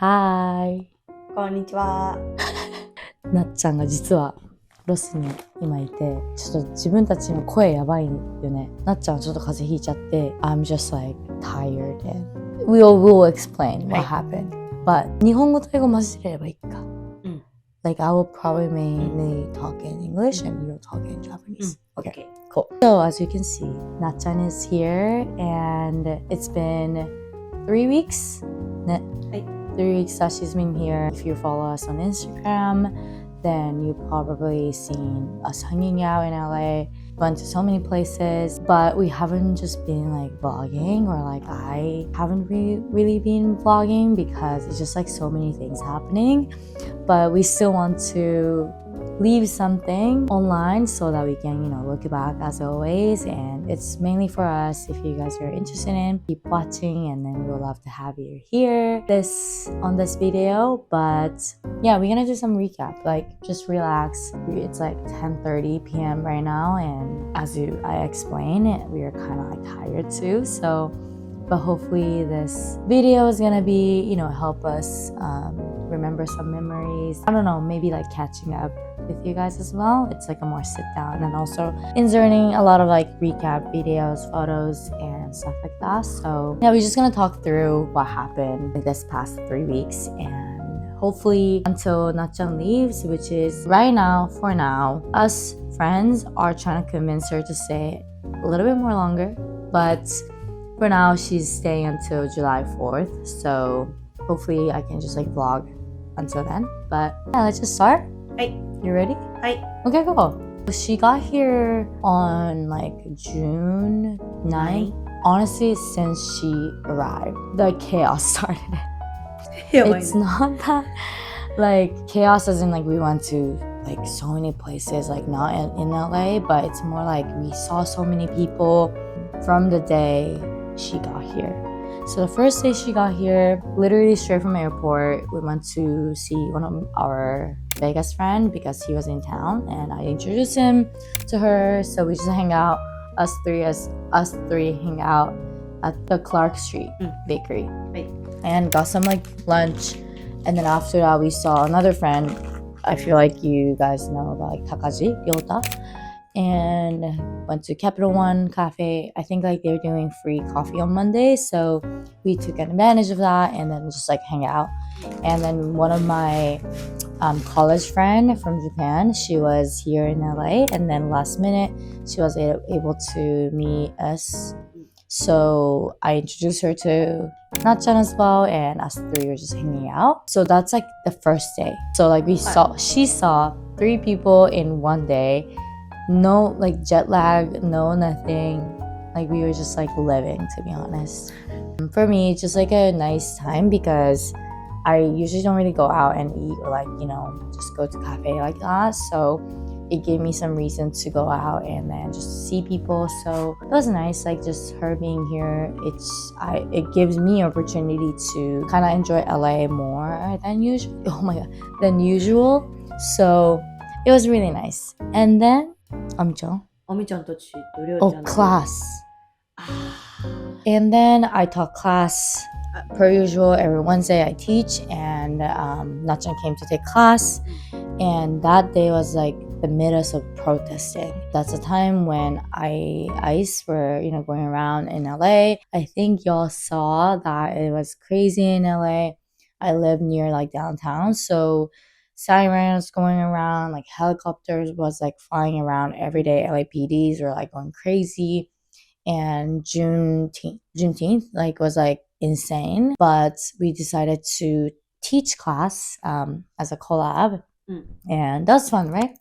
はーい。こんにちは。なっちゃんが実はロスに今いて、ちょっと自分たちの声やばいよね。なっちゃんはちょっと風邪ひいちゃって、I'm just like tired and we'll explain what happened. But 日本語と英語混ぜれればいいか。Like I will probably mainly talk in English and you'll talk in Japanese. Okay, cool. So as you can see, Na-chan is here and it's been 3 weeks. ね。3 weeks that she's been here. If you follow us on Instagram, then you've probably seen us hanging out in LA. Went to so many places, but we haven't just been like vlogging, or like I haven't really been vlogging because it's just like so many things happening. But we still want to leave something online so that we can, look back as always. And it's mainly for us. If you guys are interested in, keep watching, and then we'll love to have you here on this video. But yeah, we're gonna do some recap, like just relax. It's like 10:30 p.m. right now, and as I explained, we are kind of like tired too. But hopefully this video is gonna be, help us remember some memories. I don't know, maybe like catching up with you guys as well. It's like a more sit down, and also inserting a lot of like recap videos, photos, and stuff like that. So yeah, we're just gonna talk through what happened this past 3 weeks, and hopefully until Na-chan leaves, which is right now. For now, us friends are trying to convince her to stay a little bit more longer, but for now she's staying until July 4th. So hopefully I can just like vlog until then. But yeah, let's just start. You ready? Okay, cool. She got here on like June 9th. Honestly, since she arrived, the chaos started. It's not that like chaos as in like we went to like so many places, like not in LA, but it's more like we saw so many people from the day she got here. So the first day she got here, literally straight from airport, we went to see one of our Vegas friend because he was in town, and I introduced him to her. So we just hang out, us three hang out at the Clark Street bakery and got some like lunch. And then after that we saw another friend. I feel like you guys know about like Takaji Ryota, and went to Capital One Cafe. I think like they're doing free coffee on Monday, so we took advantage of that and then just like hang out. And then one of my college friend from Japan, she was here in LA, and then last minute she was able to meet us, so I introduced her to Na-chan as well, and us three were just hanging out. So that's like the first day. So like she saw 3 people in one day. No like jet lag, no nothing. Like we were just like living, to be honest. For me, it's just like a nice time because I usually don't really go out and eat or like, just go to cafe like that. So it gave me some reason to go out and then just see people. So it was nice, like just her being here. It gives me opportunity to kind of enjoy LA more than usual. Than usual. So it was really nice. And then Ami-chan to class. And then I taught class per usual. Every Wednesday I teach, and Na-chan came to take class. And that day was like the midst of protesting. That's the time when ICE were going around in LA. I think y'all saw that it was crazy in LA. I live near like downtown, so sirens going around, like helicopters was like flying around every day. LAPDs were like going crazy, and Juneteenth like was like insane. But we decided to teach class as a collab, and that's fun, right?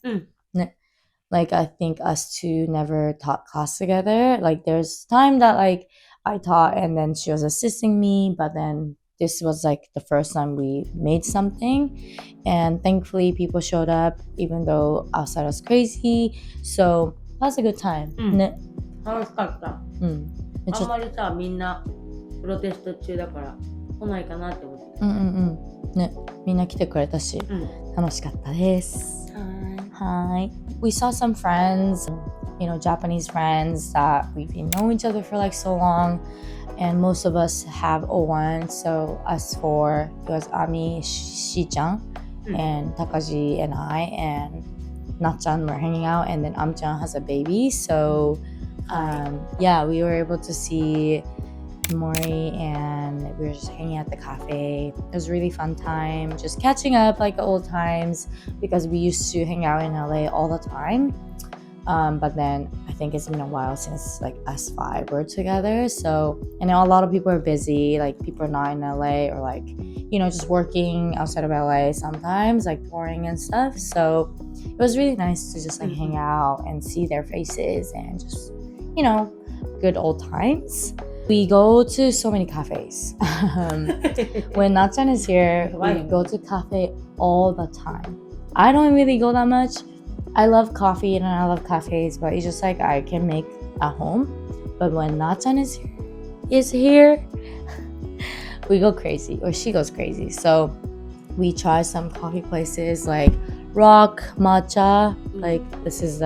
Like I think us two never taught class together. Like there's time that like I taught and then she was assisting me, but then this was like the first time we made something, and thankfully people showed up even though outside was crazy. So that was a good time. 楽しかった。あんまりさ、みんなプロテスト中だから来ないかなって思ってた。ね、みんな来てくれたし、楽しかったです。はい。We saw some friends. Japanese friends that we've been knowing each other for like so long, and most of us have O1. So us four, it was Ami, Shi-chan, and Takaji and I, and Na-chan were hanging out, and then Am-chan has a baby. So we were able to see Mori, and we were just hanging at the cafe. It was a really fun time, just catching up like old times, because we used to hang out in LA all the time. But then I think it's been a while since like us five were together. So I know a lot of people are busy, like people are not in LA, or like just working outside of LA sometimes, like touring and stuff. So it was really nice to just like hang out and see their faces, and just good old times. We go to so many cafes. When Na-chan is here, we go to cafe all the time. I don't really go that much. I love coffee and I love cafes, but it's just like I can make at home. But when Na-chan is here, we go crazy, or she goes crazy. So we try some coffee places like Rock, Matcha. Like this is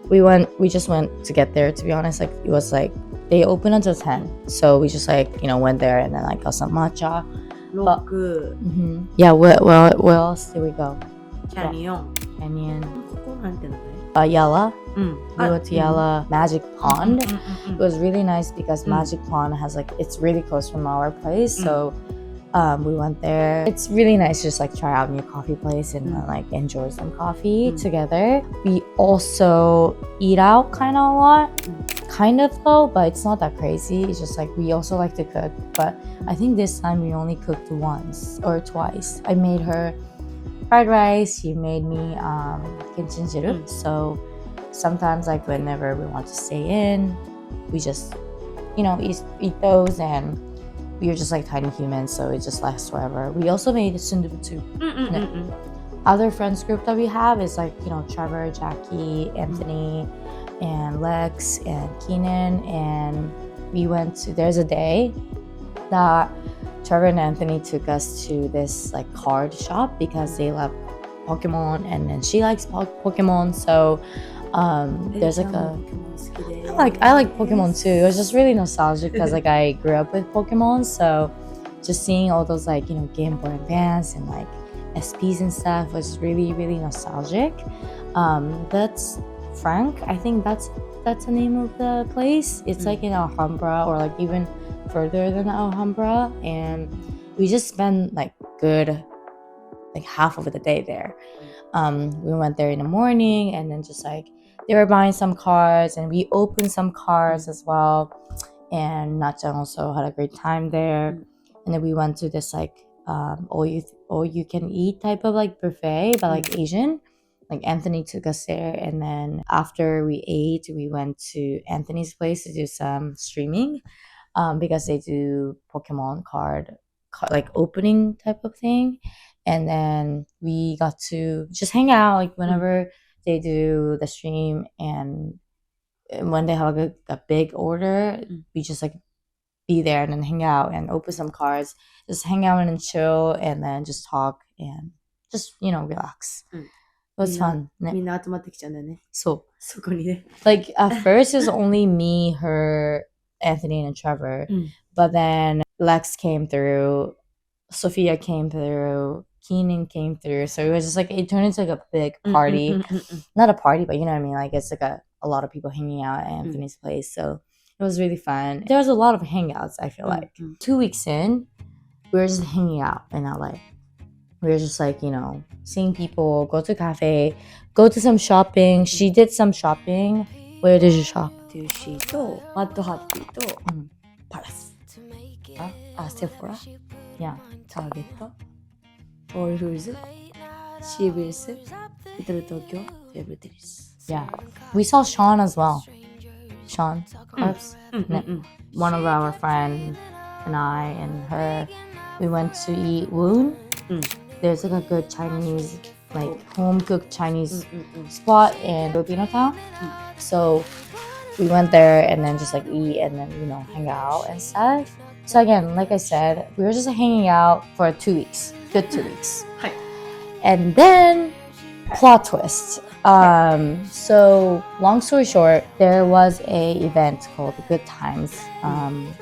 we just went to get there, to be honest. Like it was like they open until 10, so we just like went there and then like got some matcha. Rock. Yeah, where else did we go? Canyon. ここなんていうのね。Yala. We went to Yala Magic Pond. It was really nice because Magic Pond has like, it's really close from our place. So we went there. It's really nice to just like try out a new coffee place and like enjoy some coffee together. We also eat out kind of a lot. Kind of though, but it's not that crazy. It's just like we also like to cook. But I think this time we only cooked once or twice. I made her fried rice. She made me kimchi. So sometimes like whenever we want to stay in, we just eat those, and we are just like tiny humans, so it just lasts forever. We also made sundubu too. Other friends group that we have is like Trevor, Jackie, Anthony, and Lex and Keenan, and we went to, there's a day that Trevor and Anthony took us to this like card shop because they love Pokemon, and then she likes Pokemon. So there's like I like Pokemon too. It was just really nostalgic because like I grew up with Pokemon, so just seeing all those like Game Boy Advance and like SPs and stuff was really, really nostalgic. That's Frank, I think that's the name of the place. It's like in Alhambra, or like even further than Alhambra, and we just spent like good like half of the day there. We went there in the morning, and then just like they were buying some cards, and we opened some cards as well, and Na-chan also had a great time there. And then we went to this like all you can eat type of like buffet, but like Asian. Like Anthony took us there, and then after we ate, we went to Anthony's place to do some streaming, because they do Pokemon card like opening type of thing. And then we got to just hang out like whenever they do the stream, and when they have a big order, we just like be there and then hang out and open some cards, just hang out and chill, and then just talk and just relax. It was fun. みんな集まってきちゃうんだよね。そこにね。Like at first it was only me, her, Anthony, and Trevor. But then Lex came through, Sophia came through, Keenan came through. So it was just like, it turned into like a big party. Not a party, but you know what I mean? Like it's like a lot of people hanging out at Anthony's place. So it was really fun. There was a lot of hangouts, I feel like. 2 weeks in, we were just hanging out in LA. We were just like, seeing people, go to a cafe, go to some shopping. She did some shopping. Where did you shop? トゥーシーとマッドハッピーとパラス。セフォラ、Yeah. ターゲット、オールフーズ、CVS、リトル東京、テーブルテニス。Yeah. We saw Sean as well. Sean Carps. One of our friends and I and her, we went to eat Woon. There's like a good Chinese, like home cooked Chinese spot in Filipino town. So we went there and then just like eat and then hang out and stuff. So again, like I said, we were just hanging out for 2 weeks, good 2 weeks. And then plot twist. So long story short, there was a event called Good Times.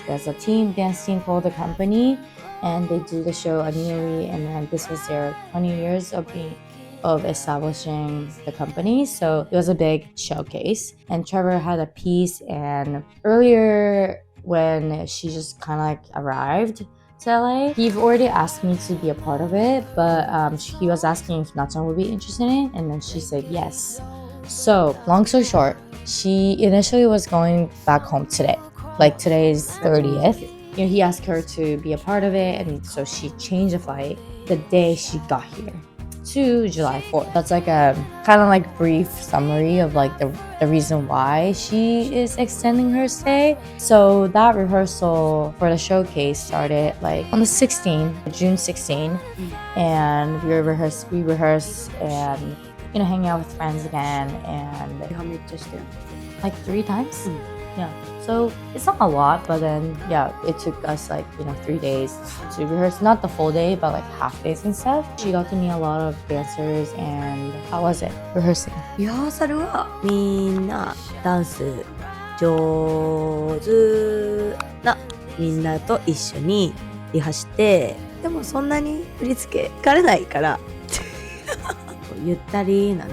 There's a dance team called The Company, and they do the show annually, and then this was their 20 years of establishing the company. So it was a big showcase, and Trevor had a piece. And earlier when she just kind of like arrived to LA, he already asked me to be a part of it, but he was asking if Natchan would be interested in it, and then she said yes. So long story short, she initially was going back home today, like today's 30th. You know, he asked her to be a part of it, and so she changed the flight the day she got here to July 4th. That's like a kind of like brief summary of like the reason why she is extending her stay. So that rehearsal for the showcase started like on the 16th, June 16th, and we rehearse and you know, hang out with friends again, and like 3 times. Yeah, so it's not a lot, but then yeah, it took us like, you know, 3 days to rehearse, not the full day, but like half days and stuff. She got to meet a lot of dancers. And how was it rehearsing? リハーサルはみんなダンス上手なみんなと一緒にリハして、でもそんなに振り付け疲れないからゆったりなね、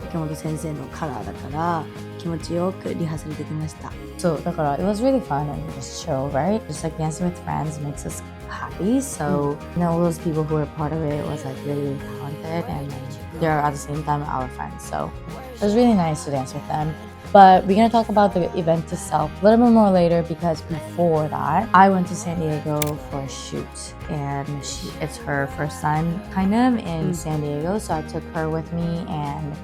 竹本先生のカラーだから気持ちよくリハーサルできました。So, だから it was really fun and just chill, right? Just like dancing with friends makes us happy. So, you know, all those people who were part of it was like really talented, and they're at the same time our friends. So, it was really nice to dance with them. But we're going to talk about the event itself a little bit more later, because before that, I went to San Diego for a shoot, and it's her first time kind of in San Diego. So I took her with me, and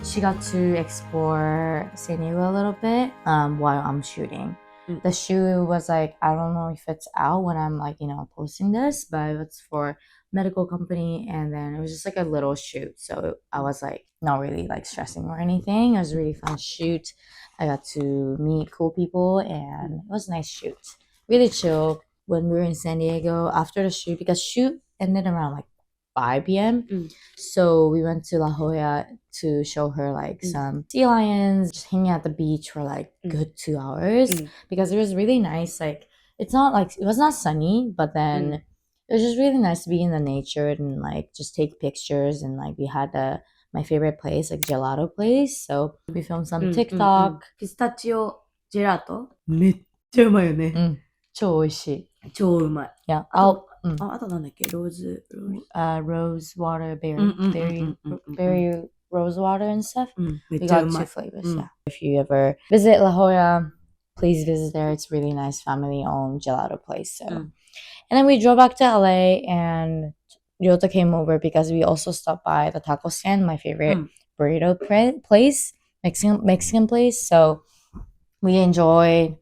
she got to explore San Diego a little bit while I'm shooting. The shoot was like, I don't know if it's out when I'm like, you know, posting this, but it's for medical company, and then it was just like a little shoot. So I was like not really like stressing or anything. It was a really fun shoot. I got to meet cool people, and it was a nice shoot. Really chill when we were in San Diego after the shoot, because shoot ended around like 5 p.m. So we went to La Jolla to show her like some sea lions, just hanging at the beach for like good 2 hours, because it was really nice. Like it was not sunny, but then it was just really nice to be in the nature and like just take pictures. And like we had my favorite place, like gelato place. So we filmed some TikTok. ピスタチオジェラートめっちゃうまいよね。超美味しい。超うまい。Yeah. あとなんだっけ、rose water, berry rose water and stuff. We got 2 flavors. Yeah. If you ever visit La Jolla, please visit there. It's really nice family-owned gelato place. So, and then we drove back to LA, and Ryota came over because we also stopped by the taco stand, my favorite burrito place, Mexican place. So we enjoyed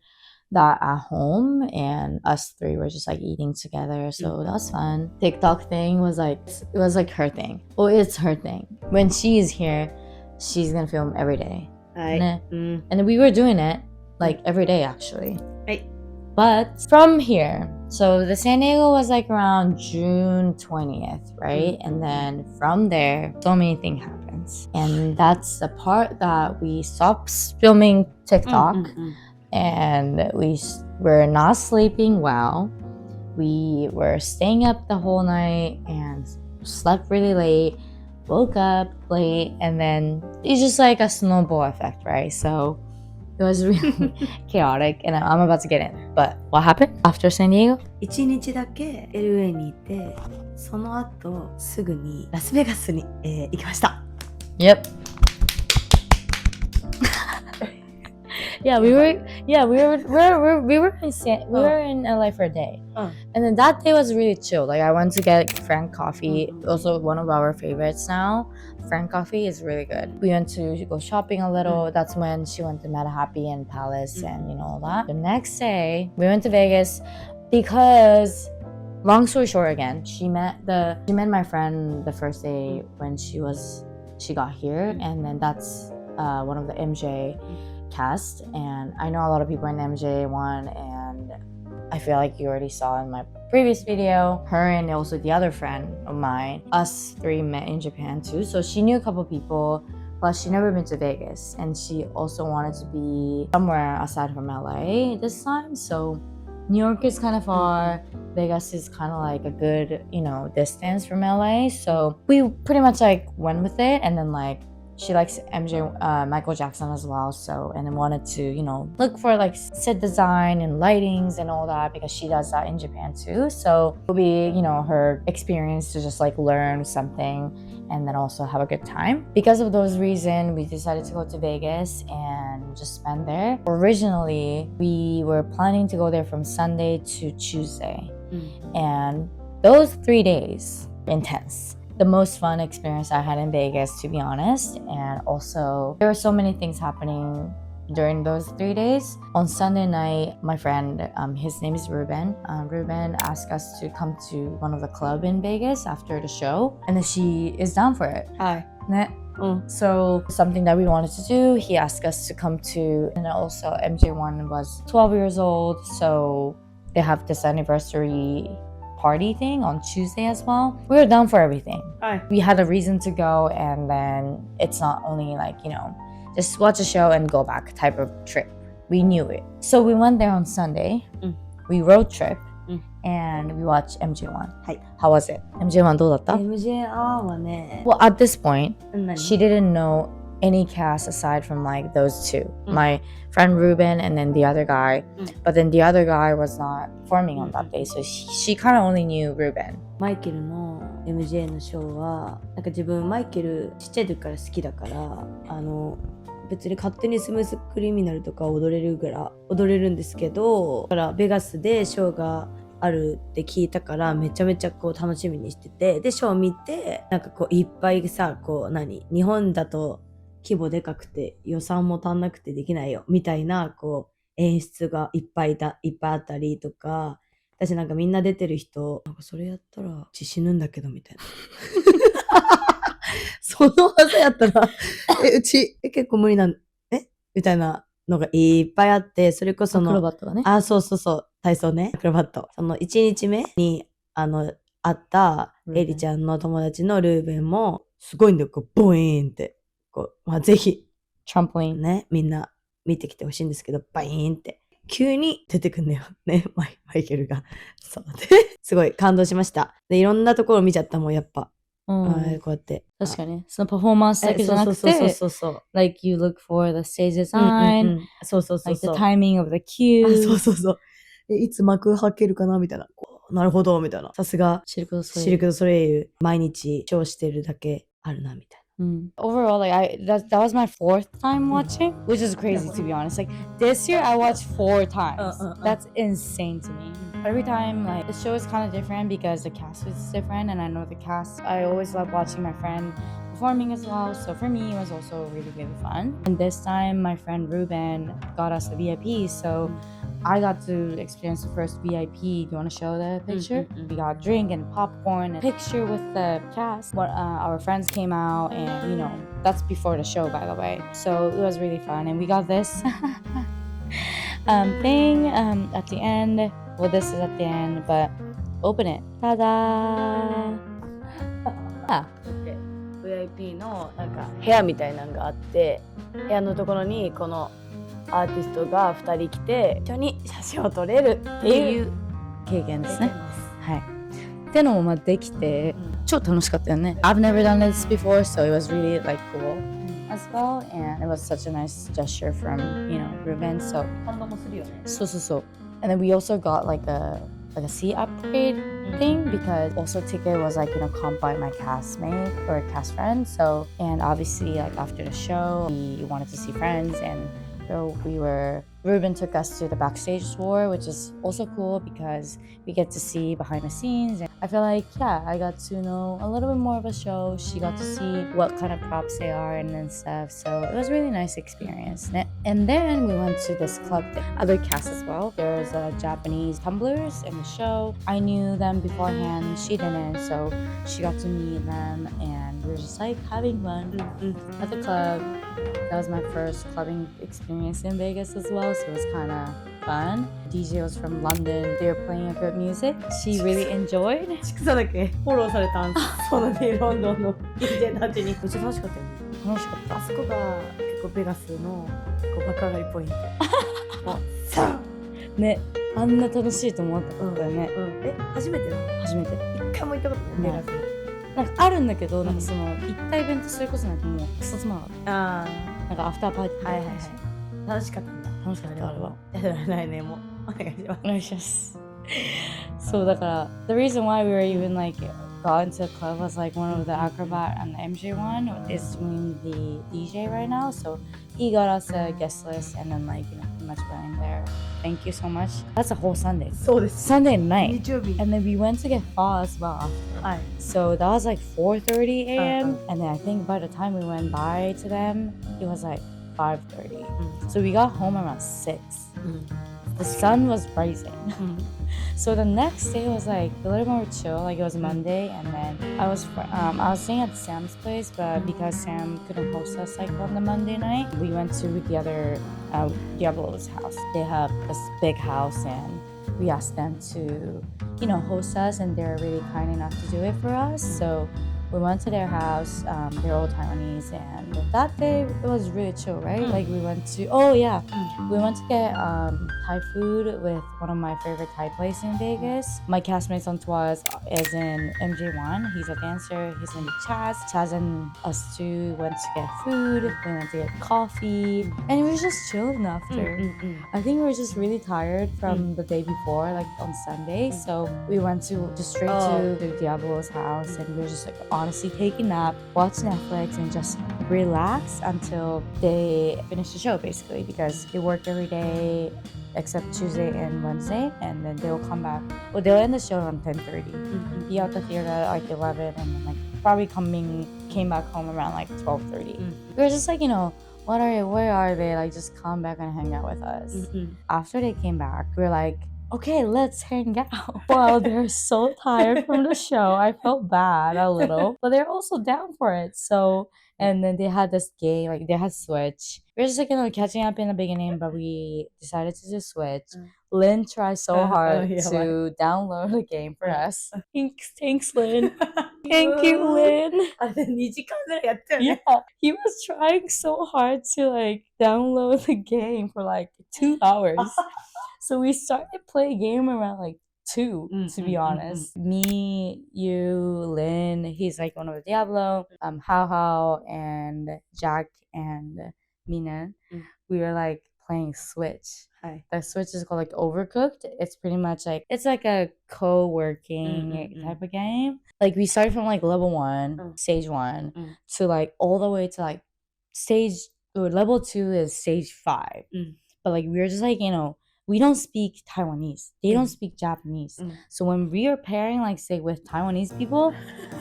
that at home, and us 3 were just like eating together. So that was fun. TikTok thing was like, it was like her thing. Well, it's her thing. When she is here, she's gonna film every day. And we were doing it like every day actually. But from here, so the San Diego was like around June 20th, right? And then from there, so many things happens, and that's the part that we stopped filming TikTok. And we were not sleeping well. We were staying up the whole night and slept really late, woke up late, and then it's just like a snowball effect, right? So it was really chaotic, and I'm about to get in. But what happened after San Diego? 1日だけ LA にいて、その後すぐにラスベガスに、行きました。Yep. We were in LA for a day, and then that day was really chill. Like I went to get Frank coffee, also one of our favorites now. Frank coffee is really good. We went to go shopping a little. That's when she went to Meta Happy and Palace and you know all that. The next day we went to Vegas because, long story short, again, she met my friend the first day when she got here, and then that's one of the MJ cast, and I know a lot of people in MJ1, and I feel like you already saw in my previous video, her and also the other friend of mine, us 3 met in Japan too. So she knew a couple people but she never been to Vegas, and she also wanted to be somewhere aside from LA this time. So New York is kind of far. Vegas is kind of like a good, distance from LA. So we pretty much like went with it, and then like she likes Michael Jackson as well. So, and then wanted to, look for like set design and lightings and all that because she does that in Japan too. So it'll be, her experience to just like learn something and then also have a good time. Because of those reasons, we decided to go to Vegas and just spend there. Originally, we were planning to go there from Sunday to Tuesday. And those 3 days, intense. The most fun experience I had in Vegas, to be honest. And also, there were so many things happening during those 3 days. On Sunday night, my friend, his name is Ruben. Ruben asked us to come to one of the club in Vegas after the show. And then she is down for it. Hi. So something that we wanted to do, he asked us to come to. And also MJ1 was 12 years old. So they have this anniversary party thing on Tuesday as well. We were down for everything. We had a reason to go, and then it's not only like, just watch a show and go back type of trip. We knew it. So we went there on Sunday. We road trip and we watched MJ1. How was it? MJ1 どうだった? MJ1 はね Well, at this point, 何 she didn't know any cast aside from like those two. My friend Ruben and then the other guy. But then the other guy was not performing on that day. So she kind of only knew Ruben. マイケルの MJ のショーはなんか自分マイケルちっちゃい時から好きだから別に勝手にスムースクリミナルとか踊れるんですけど、だからベガスでショーがあるって聞いたからめちゃめちゃこう楽しみにしてて、でショー見てなんかこういっぱいさこう日本だと規模でかくて予算も足んなくてできないよみたいなこう演出がいっぱいあったりとか、私なんかみんな出てる人なんかそれやったらうち死ぬんだけどみたいなその技やったらうち結構無理なんみたいなのがいっぱいあって、それこそアクロバットがね。そう体操ね、アクロバット。その1日目に会ったエリちゃんの友達のルーベンもすごいんだよ、こうボイーンってこう、ぜひトランポリンねみんな見てきてほしいんですけど、バイーンって急に出てくんだよね、マイケルが。そうですごい感動しました。でいろんなところ見ちゃったもんやっぱ。こうやって確かにそのパフォーマンスだけじゃなくて、そう like you look for the stage design、そう like the timing of the cue、そういつ幕開けるかなみたいな、なるほどみたいな、さすがシルク・ドゥ・ソレイユ毎日ショーしてるだけあるなみたいな。Overall, like that was my 4th time watching, which is crazy to be honest. Like this year, I watched 4 times. That's insane to me. Every time, like the show is kind of different because the cast is different, and I know the cast. I always love watching my friend performing as well. So for me, it was also really fun. And this time, my friend Ruben got us the VIP, so I got to experience the first VIP. Do you want to show the picture? We got drink and popcorn and picture with the cast. Our friends came out, and that's before the show, by the way. So it was really fun, and we got this thing at the end. Well, this is at the end, but open it. Ta-da! VIP のなんか部屋みたいなのがあって、部屋のところにこのアーティストが2人来て一緒に写真を撮れるっていう経験ですね。はい。ってのもできて超楽しかったよね。I've never done this before, so it was really like cool as well, and it was such a nice gesture from Ruben. So 感動もするよね。そう。And then we also got like a seat upgrade thing because also ticket was like comped by my castmate or cast friend. So and obviously like after the show we wanted to see friends, and so Ruben took us to the backstage tour, which is also cool because we get to see behind the scenes. And I feel like, I got to know a little bit more of a show. She got to see what kind of props they are and stuff. So it was a really nice experience. And then we went to this club, the other cast as well. There's Japanese tumblers in the show. I knew them beforehand. She didn't. So she got to meet them, and we were just like having fun at the club. That was my first clubbing experience in Vegas as well, so it was kind of fun. DJ was from London. They were playing a good music. She really enjoyed. ちくさだけフォローされたんそうなんで、ロンドンの DJ たちにめっちゃ楽しかったよね。楽しかった。あそこが結構ベガスのこう爆上がりポイント。もうさね、あんな楽しいと思ったことだよね。初めてなの？初めて。一回も行ったことないベガス。なんかあるんだけど、なんかその行ったイベントそれこそなんかもうクソつまらなかった。なんかアフターパーティー。はいはいはい。楽しかったんだ。楽しかったあれは。来年もお願いします。お願いします。そうだから the reason why we were even like got into a club was like one of the acrobat and the MJ one is doing the DJ right now, so he got us a guest list and then like pretty much going there. Thank you so much. That's a whole Sunday. そうです。 Sunday night. 日曜日。 And then we went to get pho as well. はい。 So that was like 4:30 a.m. And then I think by the time we went by to them, it was like 5:30. So we got home around 6. The sun was rising. So the next day was like a little more chill, like it was Monday, and then I was staying at Sam's place, but because Sam couldn't host us like on the Monday night, we went to the other Diablo's house. They have this big house, and we asked them to, host us, and they're really kind enough to do it for us. So we went to their house. They're all Taiwanese, and that day it was really chill, right? Like we went to we went to get Thai food with one of my favorite Thai places in Vegas. My castmate's on tour is in MJ1. He's a dancer. His name is Chaz. Chaz and us two went to get food. We went to get coffee, and it was just chilling after. I think we were just really tired from the day before, like on Sunday. So we went just straight to the Diablo's house, and we were just like honestly take a nap, watch Netflix, and just relax until they finish the show basically, because they work every day except Tuesday and Wednesday, and then they'll come back. Well, they'll end the show around 10:30. Be out the theater at like 11, and then like probably came back home around like 12:30. We were just like, where are they? Like just come back and hang out with us. After they came back, we were like, okay, let's hang out. Wow, they're so tired from the show. I felt bad a little, but they're also down for it. So, and then they had this game, like they had Switch. We were just like, catching up in the beginning, but we decided to do Switch. Lynn tried so hard to download the game for us. Thanks, Lynn. Thank you, Lynn. 2時間ぐらいやったよね。 Yeah, he was trying so hard to like download the game for like 2 hours. So we started playing a game around like 2, to be honest. Me, you, Lynn, he's like one of the Diablo, Hao, and Jack and Mina. We were like playing Switch. The Switch is called like Overcooked. It's pretty much like, it's like a co-working type of game. Like we started from like level 1, stage 1, to like all the way to like level 2 is stage 5. But like we were just like, we don't speak Taiwanese. They don't speak Japanese. So when we are pairing, like, say, with Taiwanese people,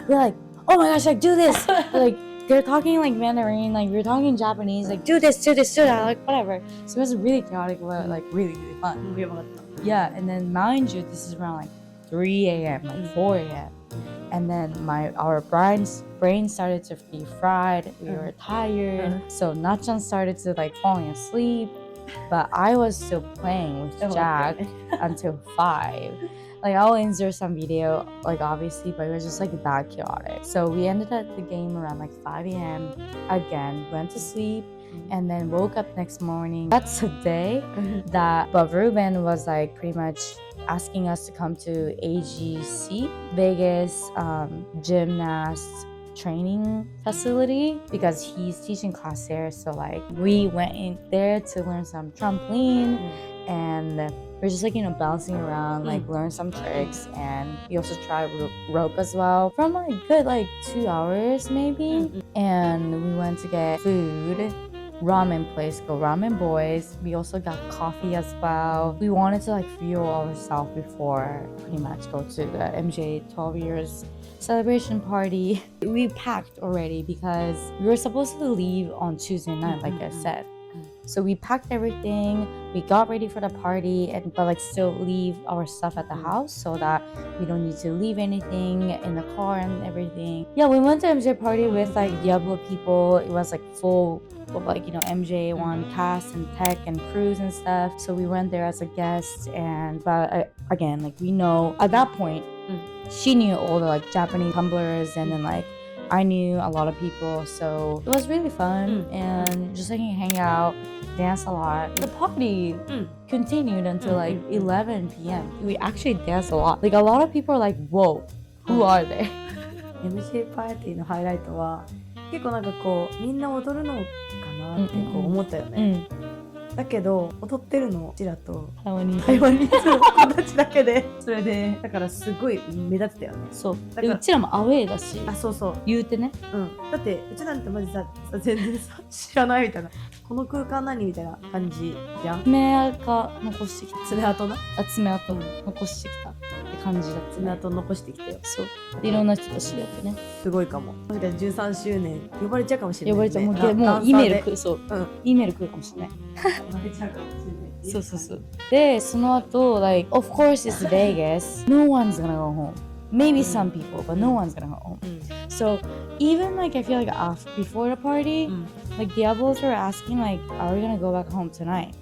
we're like, oh my gosh, like, do this. Like, they're talking, like, Mandarin. Like, we're talking Japanese. Like, do this, do that. Like, whatever. So it was really chaotic, but, like, really, really fun. Yeah, and then, mind you, this is around, like, 3 a.m., like, 4 a.m. And then our brain started to be fried. We were tired. So Nachan started to, like, falling asleep. But I was still playing with Jack until 5. Like I'll insert some video, like obviously, but it was just like that chaotic. So we ended up the game around like 5 a.m. again, went to sleep, and then woke up next morning. That's the day but Ruben was like pretty much asking us to come to AGC, Vegas gymnast training facility, because he's teaching class there. So like we went in there to learn some trampoline, and we're just like bouncing around, like learn some tricks, and we also tried rope as well from like good like 2 hours maybe. And we went to get food, ramen place, go Ramen Boys. We also got coffee as well. We wanted to like fuel ourselves before pretty much go to the MJ 12 years celebration party. We packed already because we were supposed to leave on Tuesday night, like I said. So we packed everything, we got ready for the party, but like still leave our stuff at the house so that we don't need to leave anything in the car and everything. Yeah, we went to MJ party with like Diablo people. It was like full of like MJ1 cast and tech and crews and stuff. So we went there as a guest, but again, like we know at that point she knew all the like Japanese tumblers, and then like I knew a lot of people, so it was really fun and just like hang out, dance a lot. The party continued until like 11 p.m. We actually danced a lot. Like a lot of people are like, whoa, who are they? MJ パーティーのハイライトは結構なんかこうみんな踊るのかなってこう思ったよね、だけど踊ってるのうちらと台湾に住む子たちだけでそれでだからすごい目立ってたよね。そうでうちらもアウェーだし、あ、そうそう言うてね、だってうちなんてマジさ全然さ知らないみたいな、この空間何みたいな感じじゃん。爪が残してきた、爪痕な、爪痕残してきたって感じだった、爪痕残してきてよ。そうでいろんな人と知り合ってね、すごいかも。もしかしたら13周年呼ばれちゃうかもしれない、ね、呼ばれちゃう、もうEメール来る、そう、Eメール来るかもしれない。呼ばれちゃうかもしれない。そうそうそう。で、その後、like, of course it's Vegas. No one's gonna go home. Maybe some people, but no one's gonna go home. So even like I feel like before the party, like Diablos were asking like, are we gonna go back home tonight?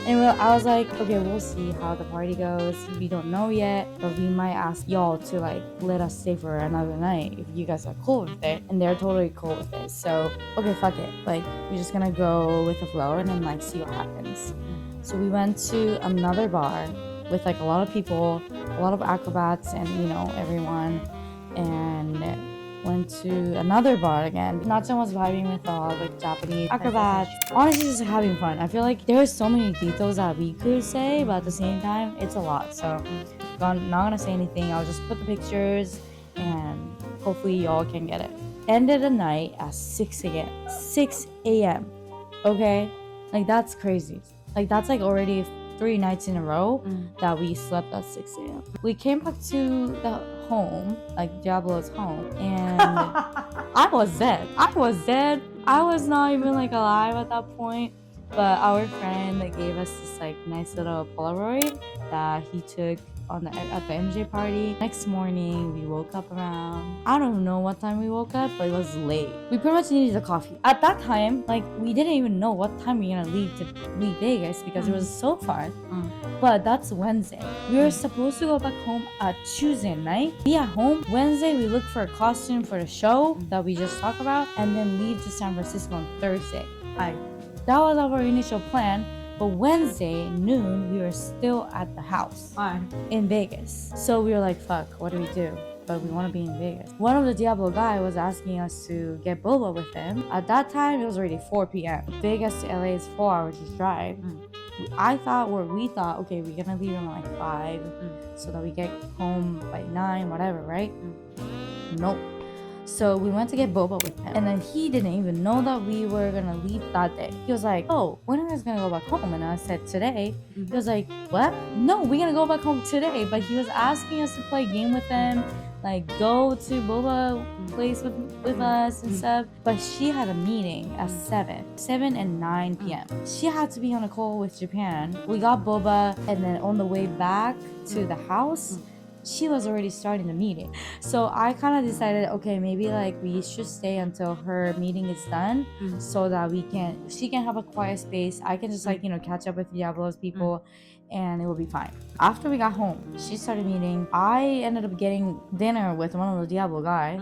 And I was like, okay, we'll see how the party goes. We don't know yet, but we might ask y'all to like let us stay for another night if you guys are cool with it. And they're totally cool with it. So okay, fuck it. Like we're just gonna go with the flow and then like see what happens. So we went to another bar with like a lot of people, a lot of acrobats and you know everyone, and went to another bar again. Natchan was vibing with all like Japanese acrobats. Honestly, just having fun. I feel like there are so many details that we could say, but at the same time, it's a lot. So I'm not gonna say anything. I'll just put the pictures and hopefully y'all can get it. Ended the night at 6 a.m. 6 a.m. Okay? Like that's crazy. Like that's like already 3 nights in a row that we slept at 6 a.m. We came back to the home, like Diablo's home, and I was dead. I was not even like alive at that point. But our friend like gave us this like nice little Polaroid that he took at the MJ party. Next morning we woke up around, I don't know what time we woke up, but it was late. We pretty much needed a coffee. At that time, like we didn't even know what time we were gonna leave Vegas because it was so far. But that's Wednesday. We were supposed to go back home at Tuesday night. Be at home. Wednesday we look for a costume for the show that we just talked about, and then leave to San Francisco on Thursday. That was our initial plan. But Wednesday noon, we were still at the house in Vegas. So we were like, fuck, what do we do? But we want to be in Vegas. One of the Diablo guy was asking us to get boba with him. At that time, it was already 4 p.m. Vegas to LA is 4 hours drive. We thought, okay, we're gonna leave him at like 5 so that we get home by 9, whatever, right? Nope. So we went to get boba with him, and then he didn't even know that we were gonna leave that day. He was like, oh, when are you guys gonna go back home? And I said, today. He was like, what? No, we're gonna go back home today. But he was asking us to play a game with him, like go to boba place with us and stuff. But she had a meeting at 7 and 9 p.m. She had to be on a call with Japan. We got boba, and then on the way back to the house, she was already starting the meeting. So I kind of decided, okay, maybe like we should stay until her meeting is done so that she can have a quiet space. I can just like, you know, catch up with Diablo's people and it will be fine. After we got home, she started meeting. I ended up getting dinner with one of the Diablo guy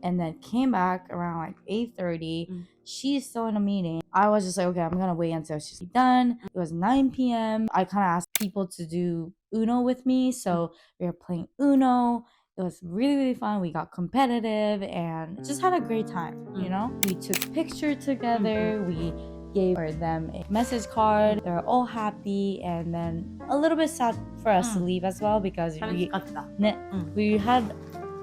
and then came back around like 8:30. She's still in a meeting. I was just like, okay, I'm gonna wait until she's done. It was 9 p.m. I kind of asked people to do Uno with me, so we were playing Uno. It was really, really fun. We got competitive and just had a great time, you know? We took pictures together. We gave them a message card. They were all happy, and then a little bit sad for us to leave as well because we had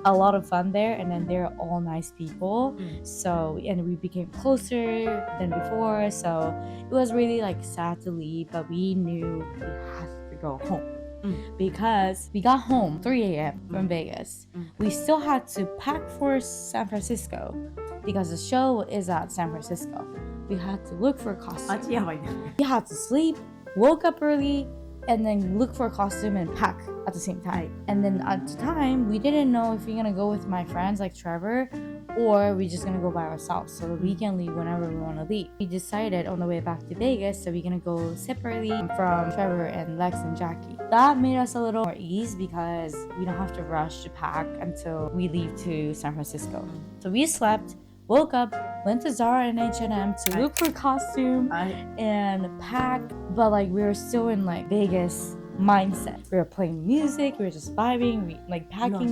a lot of fun there, and then they're all nice people. So, and we became closer than before. So it was really like sad to leave, but we knew we had to go home. Because we got home 3 a.m. from Vegas. We still had to pack for San Francisco because the show is at San Francisco. We had to look for a costume. We had to sleep, woke up early, and then look for a costume and pack at the same time. And then at the time, we didn't know if we're gonna go with my friends like Trevor or we're just gonna go by ourselves. So we can leave whenever we want to leave. We decided on the way back to Vegas that we're gonna go separately from Trevor and Lex and Jackie. That made us a little more ease because we don't have to rush to pack until we leave to San Francisco. So we slept, woke up, went to Zara and H&M to look for costume and pack, but like we were still in like Vegas mindset. We were playing music, we were just vibing, we like packing.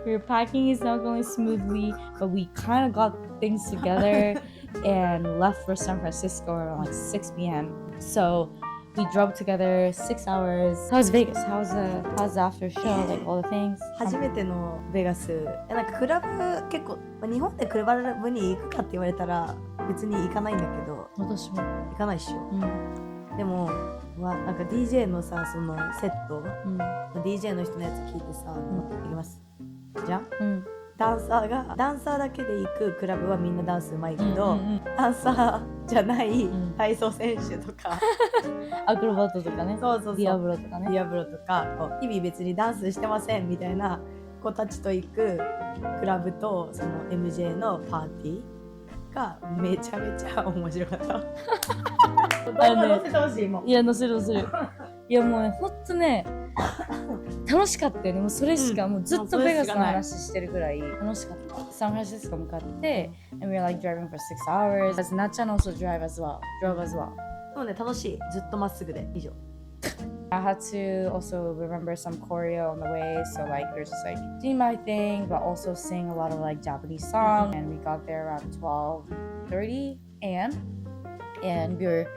We were packing is not going smoothly, but we kind of got things together and left for San Francisco around like 6 p.m. So we drove together 6 hours. How's Vegas? How's the after show? Like all the things? 初めてのベガス。なんかクラブ結構、日本でクラブに行くかって言われたら別に行かないんだけど、私も行かないっしょ。でも、なんか DJ のさ、そのセット、DJ の人のやつ聞いてさ、行きます。じゃん、ダンサーだけで行くクラブはみんなダンスうまいけど、ダンサーじゃない体操選手とか、アクロバットとかね、そうディアブロとかね、ディアブロとか、日々別にダンスしてませんみたいな子たちと行くクラブとその MJ のパーティーがめちゃめちゃ面白かった。動画載せてほしいもん。いや載せる。いやもうね、ほんとね。楽しかったよね。もうそれしか、もうずっとベガスの話してるぐらい楽しかった。サンフランシスコ向かって、and we were like driving for 6 hours. As Natchan also drove as well. そうね、楽しい。ずっとまっすぐで以上。I had to also remember some choreo on the way, so like we were just like doing my thing, but also sing a lot of like Japanese songs. And we got there around 12:30 a.m. and we were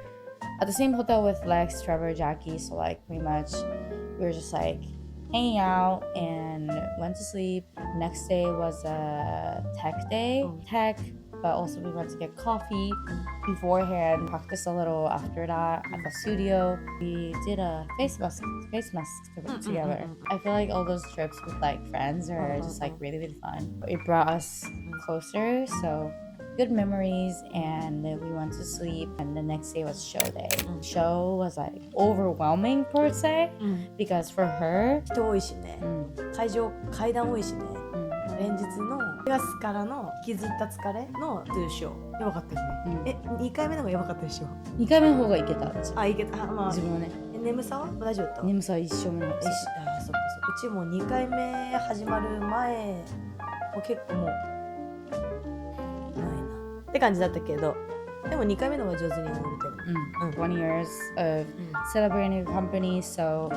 at the same hotel with Lex, Trevor, Jackie. So like pretty much we were just like hanging out and went to sleep. Next day was a tech day. But also we went to get coffee beforehand, practiced a little after that at the studio. We did a face mask together. I feel like all those trips with like friends are just like really, really fun. It brought us closer, so good memories. And we went to sleep, and the next day was show day. Show was like overwhelming per se, because for her 人多いしね、階段多いしね、連日のベガスからの引きずった疲れのトゥーショーやばかったよね、2回目の方がやばかったでしょ。2回目の方がいけた。いけた。まあ自分はね、眠さは大丈夫だった。眠さは一生目の。そっかうちも2回目始まる前も結構もうないなって感じだったけど、でも2回目の方が上手に踊れてる。20 years of celebrating a company, so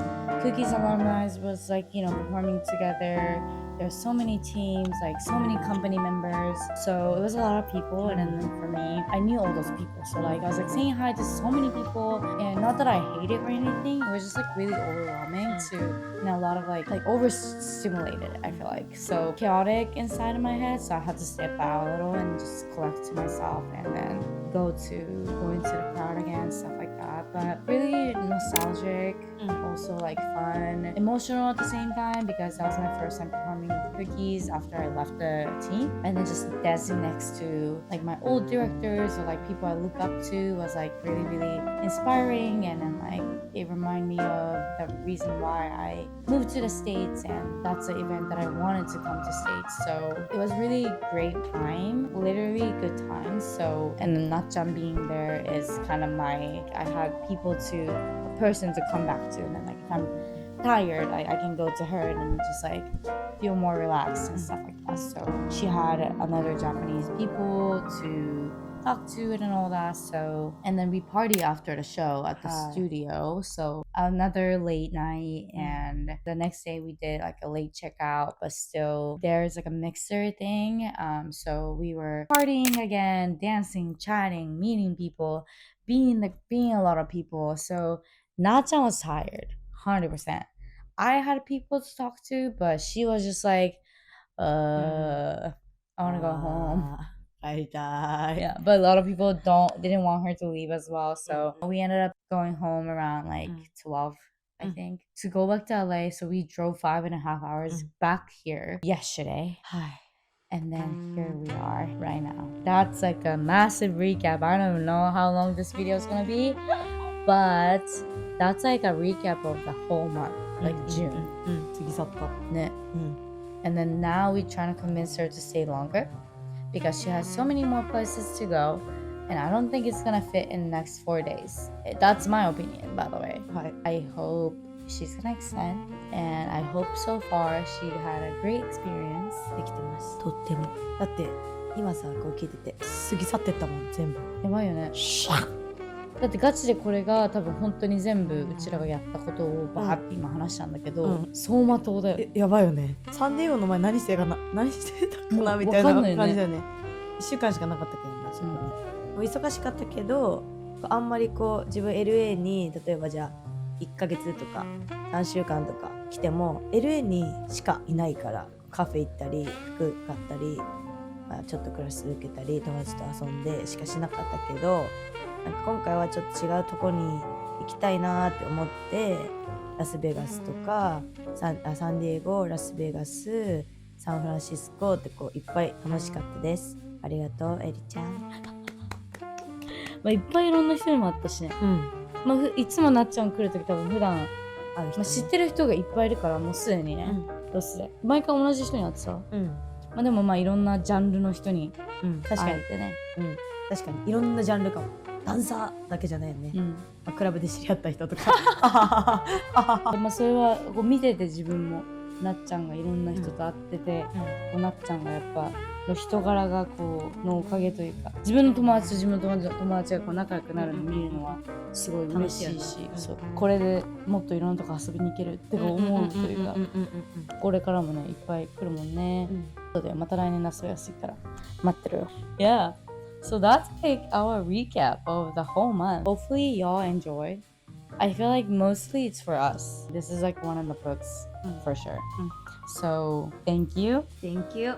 Cookies Alumni was like, you know, performing together. There's so many teams, like so many company members, so it was a lot of people. And then for me, I knew all those people, so like I was like saying hi to so many people, and not that I hate it or anything, it was just like really overwhelming to, you know, a lot of like overstimulated, I feel like, so chaotic inside of my head. So I had to step out a little and just collect to myself, and then go into the crowd again, stuff like that. But really nostalgic, also like fun, emotional at the same time, because that was my first time performing with Cookies after I left the team. And then just dancing next to like my old directors or like people I look up to was like really, really inspiring. And then like it reminded me of the reason why I moved to the States, and that's the event that I wanted to come to States. So it was really great time, literally good times. So, and then Natchan being there is kind of I had a person to come back to, and then like if I'm tired, I can go to her and just like feel more relaxed and stuff like that. So she had another Japanese people to talk to and all that. So, and then we party after the show at the studio. So another late night, and the next day we did like a late checkout, but still there's like a mixer thing. So we were partying again, dancing, chatting, meeting people, being a lot of people. So Natchan was tired, 100%. I had people to talk to, but she was just like, I want to go home. Yeah, but a lot of people didn't want her to leave as well. So we ended up going home around like 12, I think, to go back to LA. So we drove 5.5 hours back here yesterday. And then here we are right now. That's like a massive recap. I don't even know how long this video is gonna be, but that's like a recap of the whole month, like June. 過ぎ去った。ね。And then now we're trying to convince her to stay longer because she has so many more places to go. And I don't think it's gonna fit in the next 4 days. That's my opinion, by the way. はい。 I hope she's gonna extend. And I hope so far she had a great experience. できてます。とっても。だって今さこう聞いてて過ぎ去ってったもん全部。やばいよね。だってガチでこれが多分本当に全部うちらがやったことをバーって今話したんだけど、走馬灯だよ。やばいよね。サンデーゴの前何してたかなみたいな感じだよね。1週間しかなかったけどね、そこに。もう忙しかったけど、あんまりこう自分 LA に例えばじゃあ1ヶ月とか3週間とか来ても LA にしかいないからカフェ行ったり服買ったり、ちょっとクラス受けたり友達と遊んでしかしなかったけど、なんか今回はちょっと違うとこに行きたいなって思ってラスベガスとかサンディエゴ、ラスベガス、サンフランシスコってこういっぱい楽しかったです。ありがとうエリちゃん。いっぱいいろんな人にも会ったしね。いつもなっちゃん来るとき多分普段会う人、知ってる人がいっぱいいるからもうすでにね、ロスで毎回同じ人に会ってた。でもいろんなジャンルの人に確かに会えてね。確かにいろんなジャンルかも。ダンサーだけじゃないよね。クラブで知り合った人とか。それはこう見てて自分もなっちゃんがいろんな人と会ってて、なっちゃんがやっぱの人柄がこうのおかげというか、自分の友達と自分の友達がこう仲良くなるのを見るのはすごい嬉しいし、これでもっといろんなとこ遊びに行けるって思うというか、これからもねいっぱい来るもんね。そうだよ、また来年ラスベガス行ったら待ってるよ。Yeah. So that's like our recap of the whole month. Hopefully y'all enjoyed. I feel like mostly it's for us. This is like one of the books for sure. So thank you. Thank you.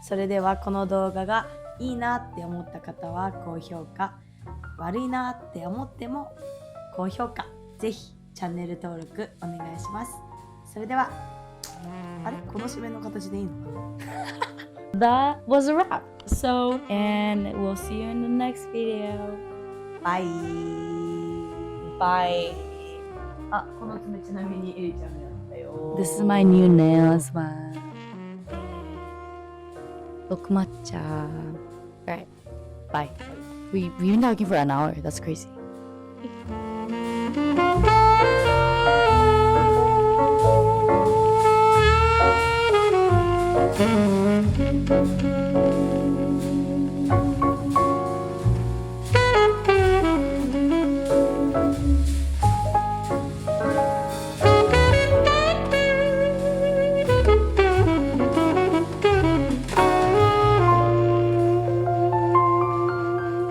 それではこの動画がいいなって思った方は高評価、悪いなって思っても高評価、ぜひチャンネル登録お願いします。それでは、あれこの締めの形でいいのかなThat was a wrap. So, and we'll see you in the next video. Bye. Bye. この爪ちなみにエリちゃんがやったよ。This is my new nails one. Look matcha. Right. Bye. We've been talking for an hour. That's crazy.